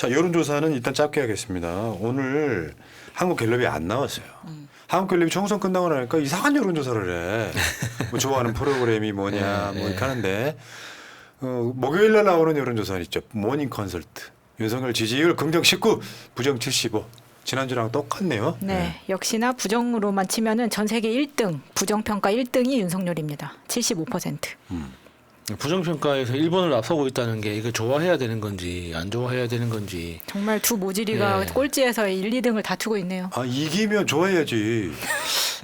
자, 여론조사는 일단 짧게 하겠습니다. 오늘 한국갤럽이 안 나왔어요. 한국갤럽이 총선 끝나고 나니까 이상한 여론조사를 해. 뭐 좋아하는 프로그램이 뭐냐 뭐 이렇게 하는데 목요일 날 나오는 여론조사는 있죠. 모닝 컨설트. 윤석열 지지율 긍정 19, 부정 75. 지난주랑 똑같네요. 네, 역시나 부정으로만 치면은 전 세계 1등, 부정평가 1등이 윤석열입니다. 75%. 부정평가에서 일본을 앞서고 있다는 게 이거 좋아해야 되는 건지 안 좋아해야 되는 건지. 정말 두 모질이가 네. 꼴찌에서 1, 2등을 다투고 있네요. 아, 이기면 좋아해야지.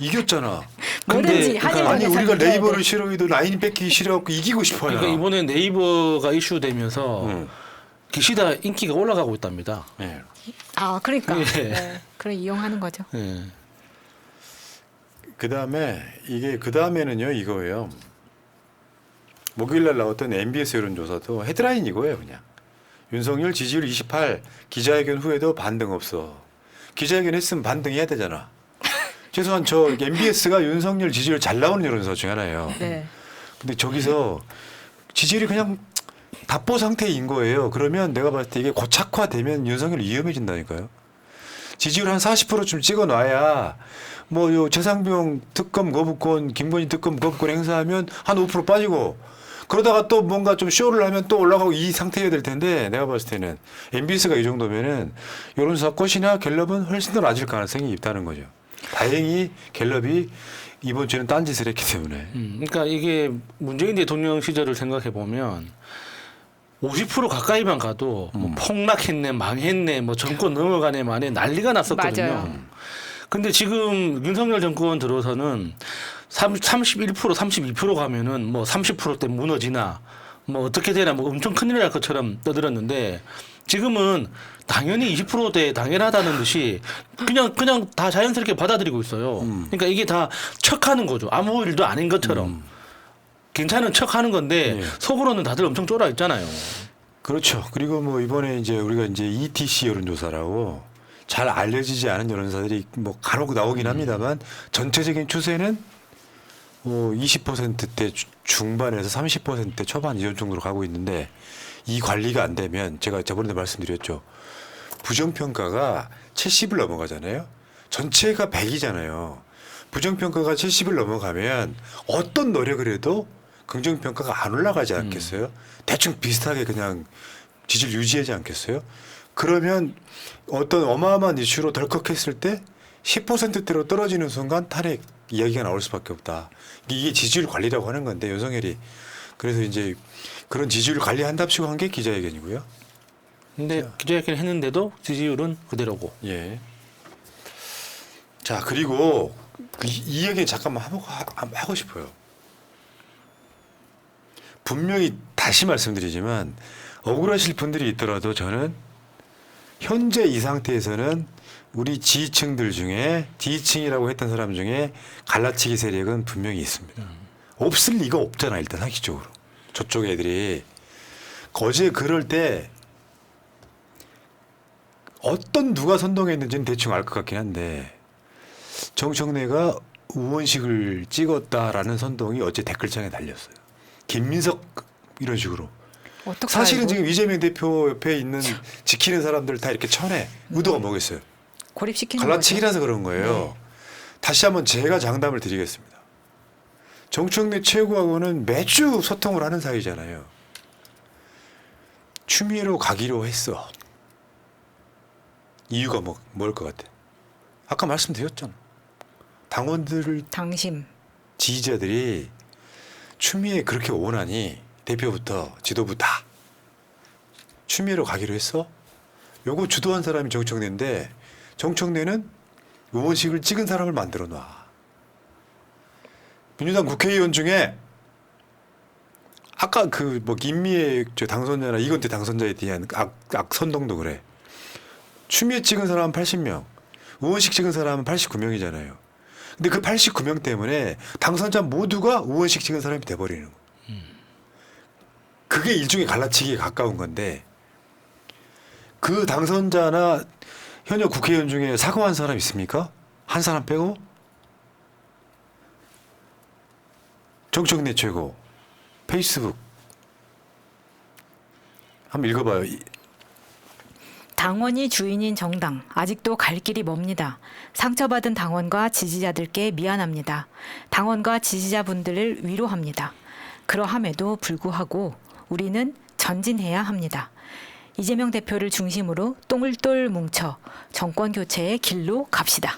이겼잖아. 뭐든지 한일 아니 관계에서 우리가 이겨야 네이버를 돼. 싫어해도 라인 뺏기 싫어갖고 이기고 싶어요. 그러니까 이번에 네이버가 이슈되면서 기시다 인기가 올라가고 있답니다. 네. 아, 그러니까. 예. 네, 그럼 이용하는 거죠. 예. 그 다음에는요 이거예요. 목요일 날 나왔던 MBS 여론조사도 헤드라인 이거예요 그냥. 윤석열 지지율 28, 기자회견 후에도 반등 없어. 기자회견 했으면 반등해야 되잖아. 최소한 저 MBS가 윤석열 지지율 잘 나오는 여론조사 중에 하나예요. 네. 근데 저기서 지지율이 그냥 답보 상태인 거예요. 그러면 내가 봤을 때 이게 고착화되면 윤석열이 위험해진다니까요. 지지율 한 40%좀 찍어놔야 뭐 요 최상병 특검 거부권, 김건희 특검 거부권 행사하면 한 5% 빠지고 그러다가 또 뭔가 좀 쇼를 하면 또 올라가고 이 상태여야 될 텐데 내가 봤을 때는 MBS가 이 정도면은 여론조사 꽃이나 갤럽은 훨씬 더 낮을 가능성이 있다는 거죠. 다행히 갤럽이 이번 주에는 딴짓을 했기 때문에. 그러니까 이게 문재인 대통령 시절을 생각해 보면 50% 가까이만 가도 뭐 폭락했네, 망했네, 뭐 정권 넘어가네, 만에 난리가 났었거든요. 맞아요. 근데 지금 윤석열 정권 들어서는 31%, 32% 가면은 뭐 30%대 무너지나 뭐 어떻게 되나 뭐 엄청 큰일 날 것처럼 떠들었는데 지금은 당연히 20%대 당연하다는 듯이 그냥 다 자연스럽게 받아들이고 있어요. 그러니까 이게 다 척하는 거죠. 아무 일도 아닌 것처럼. 괜찮은 척하는 건데 예. 속으로는 다들 엄청 쫄아 있잖아요. 그렇죠. 그리고 뭐 이번에 이제 우리가 이제 ETC 여론조사라고 잘 알려지지 않은 여론조사들이 뭐 간혹 나오긴 합니다만 전체적인 추세는 20%대 중반에서 30%대 초반 이런 정도로 가고 있는데 이 관리가 안 되면 제가 저번에도 말씀드렸죠. 부정평가가 70을 넘어가잖아요. 전체가 100이잖아요. 부정평가가 70을 넘어가면 어떤 노력을 해도 긍정평가가 안 올라가지 않겠어요? 대충 비슷하게 그냥 지지를 유지하지 않겠어요? 그러면 어떤 어마어마한 이슈로 덜컥했을 때 10%대로 떨어지는 순간 탄핵 이야기가 나올 수밖에 없다. 이게 지지율 관리라고 하는 건데 윤석열이 그래서 이제 그런 지지율 관리한답시고 한 게 기자회견이고요. 근데 기자회견 했는데도 지지율은 그대로고. 예. 자 그리고 이 얘기 잠깐만 하고 싶어요. 분명히 다시 말씀드리지만 억울하실 분들이 있더라도 저는 현재 이 상태에서는 우리 지지층들 중에 D층이라고 했던 사람 중에 갈라치기 세력은 분명히 있습니다. 없을 리가 없잖아 일단 상식적으로. 저쪽 애들이 거제 그럴 때 어떤 누가 선동했는지는 대충 알 것 같긴 한데 정청래가 우원식을 찍었다라는 선동이 어제 댓글창에 달렸어요. 김민석 이런 식으로. 어떻게 사실은 알고? 지금 이재명 대표 옆에 있는 지키는 사람들 다 이렇게 쳐내. 의도가 뭐겠어요? 고립시키는 거죠. 갈라치기라서 그런 거예요. 다시 한번 제가 장담을 드리겠습니다. 정청래 최고하고는 매주 소통을 하는 사이잖아요. 추미애로 가기로 했어. 이유가 뭘 것 같아? 아까 말씀드렸잖아. 당원들을 당심. 지지자들이 추미애 그렇게 원하니 대표부터 지도부 다 추미애로 가기로 했어. 요거 주도한 사람이 정청래인데 정청래는 의원식을 찍은 사람을 만들어 놔. 민주당 국회의원 중에 아까 그 뭐 김미애 저 당선자나 이건태 당선자에 대한 악선동도 그래. 추미애 찍은 사람은 80명, 의원식 찍은 사람은 89명이잖아요. 근데 그 89명 때문에 당선자 모두가 의원식 찍은 사람이 돼버리는 거예요. 그게 일종의 갈라치기에 가까운 건데 그 당선자나 현역 국회의원 중에 사과한 사람 있습니까? 한 사람 빼고? 정청래 최고 페이스북 한번 읽어봐요. 당원이 주인인 정당, 아직도 갈 길이 멉니다. 상처받은 당원과 지지자들께 미안합니다. 당원과 지지자분들을 위로합니다. 그러함에도 불구하고 우리는 전진해야 합니다. 이재명 대표를 중심으로 똘똘 뭉쳐 정권 교체의 길로 갑시다.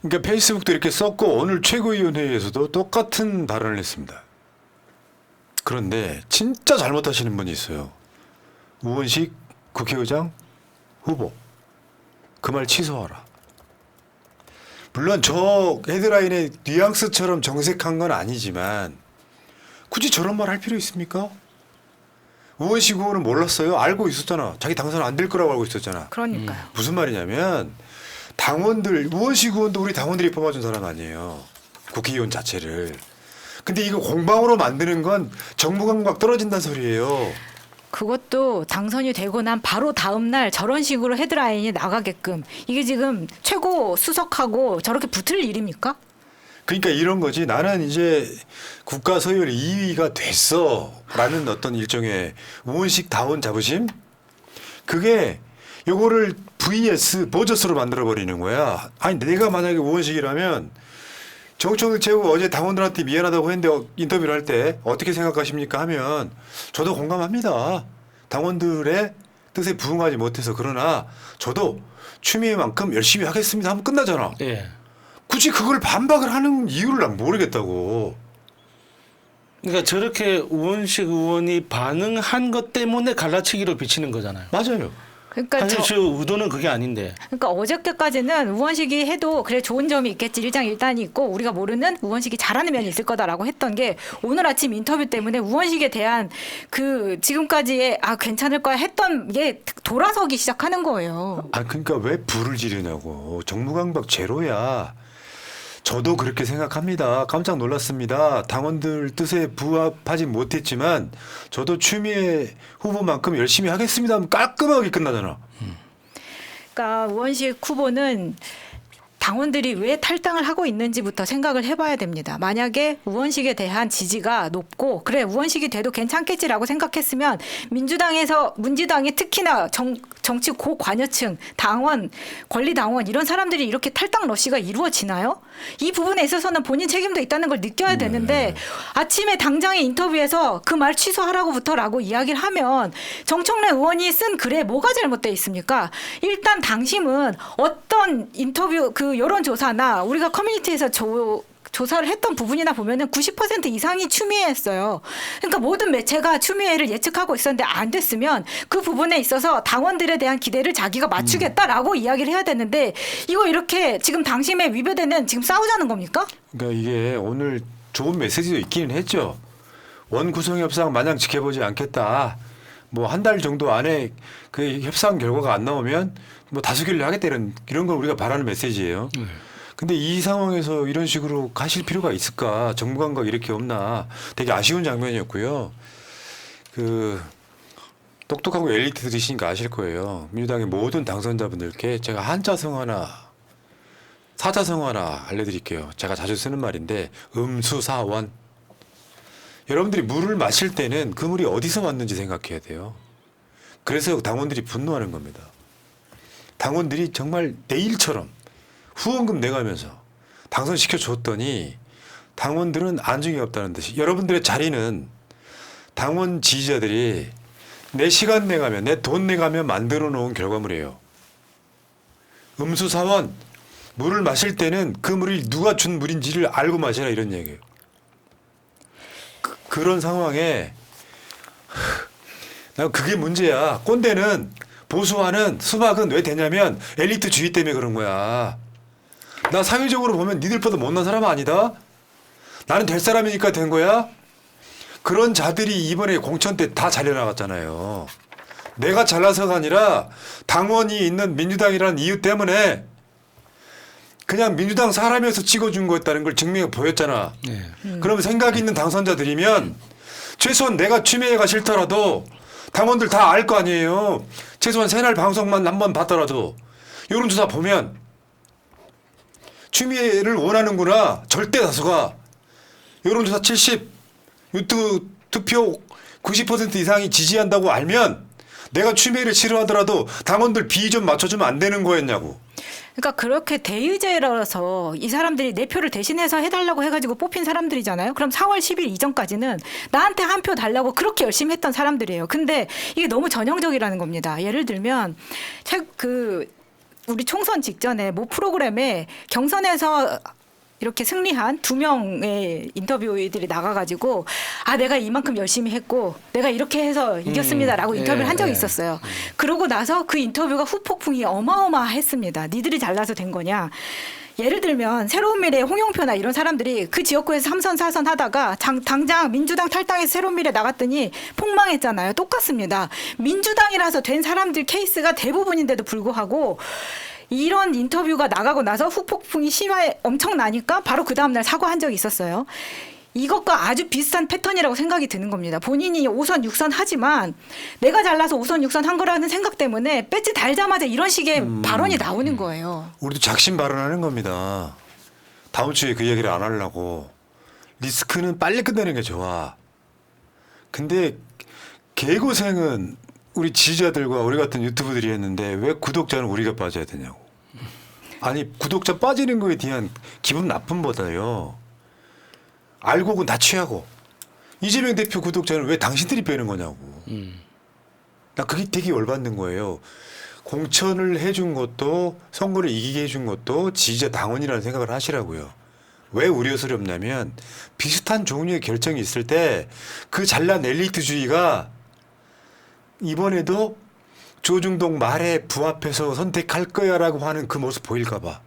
그러니까 페이스북도 이렇게 썼고 오늘 최고위원회에서도 똑같은 발언을 했습니다. 그런데 진짜 잘못하시는 분이 있어요. 우원식 국회의장 후보. 그 말 취소하라. 물론 저 헤드라인에 뉘앙스처럼 정색한 건 아니지만 굳이 저런 말 할 필요 있습니까? 우원식 의원은 몰랐어요. 알고 있었잖아. 자기 당선 안 될 거라고 알고 있었잖아. 그러니까요. 무슨 말이냐면 당원들, 우원식 의원도 우리 당원들이 뽑아준 사람 아니에요. 국회의원 자체를. 근데 이거 공방으로 만드는 건 정부 감각 떨어진다는 소리예요. 그것도 당선이 되고 난 바로 다음 날 저런 식으로 헤드라인이 나가게끔 이게 지금 최고 수석하고 저렇게 붙을 일입니까? 그러니까 이런 거지. 나는 이제 국가 서열 2위가 됐어라는 어떤 일종의 우원식 다운 자부심. 그게 요거를 vs 버저스로 만들어 버리는 거야. 아니 내가 만약에 우원식이라면 정청래 최고 어제 당원들한테 미안하다고 했는데 인터뷰를 할 때 어떻게 생각하십니까 하면 저도 공감합니다. 당원들의 뜻에 부응하지 못해서 그러나 저도 추미애만큼 열심히 하겠습니다 하면 끝나잖아. 예. 굳이 그걸 반박을 하는 이유를 난 모르겠다고. 그러니까 저렇게 우원식 의원이 반응한 것 때문에 갈라치기로 비치는 거잖아요. 맞아요. 그러니까 사실 저 의도는 그게 아닌데. 그러니까 어저께까지는 우원식이 해도 그래 좋은 점이 있겠지 일장일단이 있고 우리가 모르는 우원식이 잘하는 면이 있을 거다라고 했던 게 오늘 아침 인터뷰 때문에 우원식에 대한 그 지금까지의 괜찮을 거야 했던 게 돌아서기 시작하는 거예요. 아 그러니까 왜 불을 지르냐고. 정무감각 제로야. 저도 그렇게 생각합니다. 깜짝 놀랐습니다. 당원들 뜻에 부합하지 못했지만 저도 추미애 후보만큼 열심히 하겠습니다 하면 깔끔하게 끝나잖아. 그러니까 우원식 후보는 당원들이 왜 탈당을 하고 있는지부터 생각을 해봐야 됩니다. 만약에 우원식에 대한 지지가 높고 그래 우원식이 돼도 괜찮겠지라고 생각했으면 민주당이 특히나 정치 고관여층 당원 권리당원 이런 사람들이 이렇게 탈당 러시가 이루어지나요? 이 부분에 있어서는 본인 책임도 있다는 걸 느껴야 되는데 아침에 당장의 인터뷰에서 그 말 취소하라고부터라고 이야기를 하면 정청래 의원이 쓴 글에 뭐가 잘못돼 있습니까? 일단 당심은 어떤 인터뷰 그 여론조사나 우리가 커뮤니티에서 조사를 했던 부분이나 보면은 90% 이상이 추미애였어요. 그러니까 모든 매체가 추미애를 예측하고 있었는데 안 됐으면 그 부분에 있어서 당원들에 대한 기대를 자기가 맞추겠다라고 이야기를 해야 되는데 이거 이렇게 지금 당심에 위배되는 지금 싸우자는 겁니까? 그러니까 이게 오늘 좋은 메시지도 있기는 했죠. 원구성 협상 마냥 지켜보지 않겠다. 뭐 한 달 정도 안에 그 협상 결과가 안 나오면 뭐 다수결로 하겠다 이런 걸 우리가 바라는 메시지예요. 근데 이 상황에서 이런 식으로 가실 필요가 있을까? 정부 감각 이렇게 없나? 되게 아쉬운 장면이었고요. 그 똑똑하고 엘리트들이시니까 아실 거예요. 민주당의 모든 당선자분들께 제가 한자성어나 사자성어나 알려드릴게요. 제가 자주 쓰는 말인데 음수사원. 여러분들이 물을 마실 때는 그 물이 어디서 왔는지 생각해야 돼요. 그래서 당원들이 분노하는 겁니다. 당원들이 정말 내일처럼 후원금 내가면서 당선시켜줬더니 당원들은 안중이 없다는 듯이 여러분들의 자리는 당원 지지자들이 내 시간 내가면 내 돈 내가면 만들어 놓은 결과물이에요. 음수사원 물을 마실 때는 그 물이 누가 준 물인지를 알고 마시라 이런 얘기예요. 그런 상황에 나 그게 문제야. 꼰대는 보수화는 수박은 왜 되냐면 엘리트주의 때문에 그런 거야. 나 사회적으로 보면 니들보다 못난 사람 아니다. 나는 될 사람이니까 된 거야. 그런 자들이 이번에 공천 때 다 잘려나갔잖아요. 내가 잘나서가 아니라 당원이 있는 민주당이라는 이유 때문에 그냥 민주당 사람이어서 찍어준 거였다는 걸 증명해 보였잖아. 네. 그러면 생각 있는 당선자들이면 최소한 내가 추미애가 싫더라도 당원들 다 알 거 아니에요. 최소한 새날 방송만 한번 봤더라도 여론조사 보면 추미애를 원하는구나. 절대 다수가 여론조사 70, 유튜브 투표 90% 이상이 지지한다고 알면 내가 추미애를 싫어하더라도 당원들 비위 좀 맞춰주면 안 되는 거였냐고. 그러니까 그렇게 대의제라서 이 사람들이 내 표를 대신해서 해달라고 해가지고 뽑힌 사람들이잖아요. 그럼 4월 10일 이전까지는 나한테 한 표 달라고 그렇게 열심히 했던 사람들이에요. 근데 이게 너무 전형적이라는 겁니다. 예를 들면 우리 총선 직전에 모 프로그램에 경선에서 이렇게 승리한 2명의 인터뷰들이 나가가지고 내가 이만큼 열심히 했고 내가 이렇게 해서 이겼습니다라고 인터뷰를 한 적이 있었어요. 그러고 나서 그 인터뷰가 후폭풍이 어마어마했습니다. 니들이 잘나서 된 거냐. 예를 들면 새로운미래 홍영표나 이런 사람들이 그 지역구에서 3선 4선 하다가 당장 민주당 탈당해서 새로운미래 나갔더니 폭망했잖아요. 똑같습니다. 민주당이라서 된 사람들 케이스가 대부분인데도 불구하고 이런 인터뷰가 나가고 나서 후폭풍이 엄청 나니까 바로 그 다음날 사과한 적이 있었어요. 이것과 아주 비슷한 패턴이라고 생각이 드는 겁니다. 본인이 5선 6선 하지만 내가 잘나서 5선 6선 한 거라는 생각 때문에 배지 달자마자 이런 식의 발언이 나오는 거예요. 우리도 작심 발언하는 겁니다. 다음 주에 그 얘기를 안 하려고. 리스크는 빨리 끝내는 게 좋아. 근데 개고생은 우리 지지자들과 우리 같은 유튜브들이 했는데 왜 구독자는 우리가 빠져야 되냐고. 아니 구독자 빠지는 거에 대한 기분 나쁨보다요. 알고는 다 취하고 이재명 대표 구독자는 왜 당신들이 빼는 거냐고. 나 그게 되게 열받는 거예요. 공천을 해준 것도 선거를 이기게 해준 것도 지지자 당원이라는 생각을 하시라고요. 왜 우려스럽냐면 비슷한 종류의 결정이 있을 때 그 잘난 엘리트주의가 이번에도 조중동 말에 부합해서 선택할 거야라고 하는 그 모습 보일까 봐.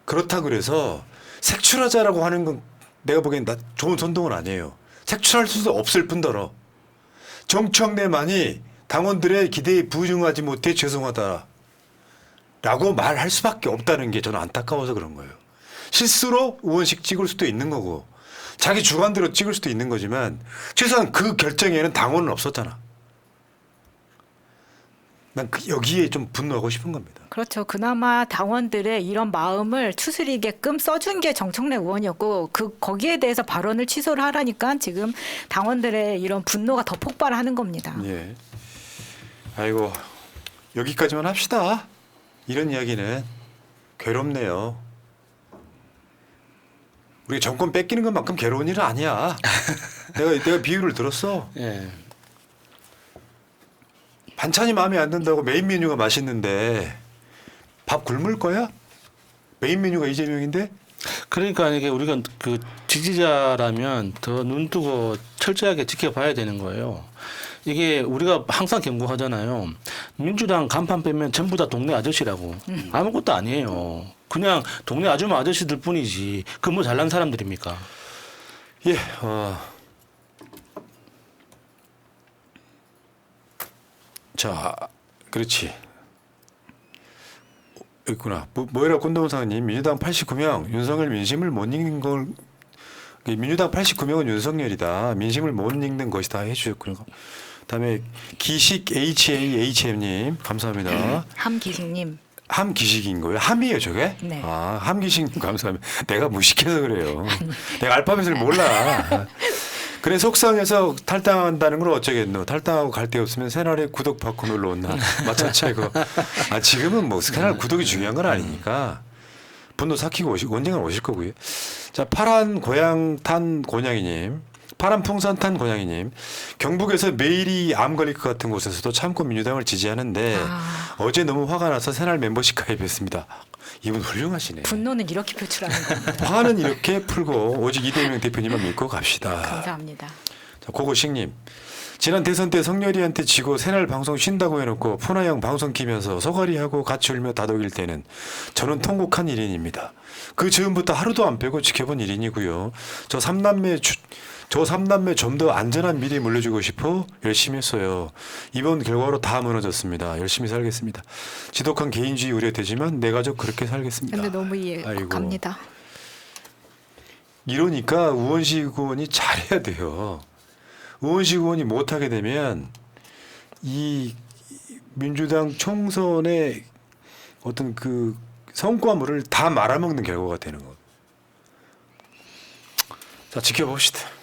그렇다고 그래서 색출하자라고 하는 건 내가 보기엔 좋은 선동은 아니에요. 색출할 수도 없을 뿐더러 정청래만이 당원들의 기대에 부응하지 못해 죄송하다 라고 말할 수밖에 없다는 게 저는 안타까워서 그런 거예요. 실수로 의원식 찍을 수도 있는 거고 자기 주관대로 찍을 수도 있는 거지만 최소한 그 결정에는 당원은 없었잖아. 난 여기에 좀 분노하고 싶은 겁니다. 그렇죠. 그나마 당원들의 이런 마음을 추스리게끔 써준 게 정청래 의원이었고 거기에 대해서 발언을 취소를 하라니까 지금 당원들의 이런 분노가 더 폭발하는 겁니다. 예. 아이고 여기까지만 합시다. 이런 이야기는 괴롭네요. 우리 정권 뺏기는 것만큼 괴로운 일은 아니야. 내가 비유를 들었어. 예. 반찬이 마음에 안 든다고 메인 메뉴가 맛있는데 밥 굶을 거야? 메인 메뉴가 이재명인데? 그러니까 이게 우리가 그 지지자라면 더 눈뜨고 철저하게 지켜봐야 되는 거예요. 이게 우리가 항상 경고하잖아요. 민주당 간판 빼면 전부 다 동네 아저씨라고. 아무것도 아니에요. 그냥 동네 아줌마 아저씨들 뿐이지. 그 뭐 잘난 사람들입니까? 예. 자, 그렇지. 있구나. 뭐이라 꼰동상님 민주당 89명 윤석열 민심을 못 읽는 걸 민주당 89명은 윤석열이다. 민심을 못 읽는 것이다 해주셨고요. 그다음에 기식 HAHM님 감사합니다. 함기식님. 함기식인 거예요? 함이에요 저게? 네. 함기식님 감사합니다. 내가 무식해서 그래요. 내가 알파벳을 몰라. 그래 속상해서 탈당한다는 걸 어쩌겠노. 탈당하고 갈 데 없으면 새날에 구독 받고 놀러 온나. 마찬가지고. 지금은 뭐 새날 구독이 중요한 건 아니니까. 분노 삭히고 언젠가 오실 거고요. 자, 파란 고향 탄 고냥이님. 파란 풍선 탄 고양이님. 경북에서 매일이 암 걸릴 것 같은 곳에서도 참고 민주당을 지지하는데 어제 너무 화가 나서 새날 멤버십 가입했습니다. 이분 훌륭하시네. 분노는 이렇게 표출하는 겁니다. 화는 이렇게 풀고 오직 이재명 대표님만 믿고 갑시다. 감사합니다. 자, 고고식님. 지난 대선 때 성렬이한테 지고 새날 방송 쉰다고 해놓고 푸나형 방송 키면서 소가리하고 같이 울며 다독일 때는 저는 통곡한 일인입니다. 그 즈음부터 하루도 안 빼고 지켜본 일인이고요. 저 삼남매 좀 더 안전한 미래 물려주고 싶어 열심히 했어요. 이번 결과로 다 무너졌습니다. 열심히 살겠습니다. 지독한 개인주의 우려되지만 내 가족 그렇게 살겠습니다. 근데 너무 이해갑니다. 이러니까 우원식 의원이 잘해야 돼요. 우원식 의원이 못하게 되면 이 민주당 총선의 어떤 그 성과물을 다 말아먹는 결과가 되는 거. 자, 지켜봅시다.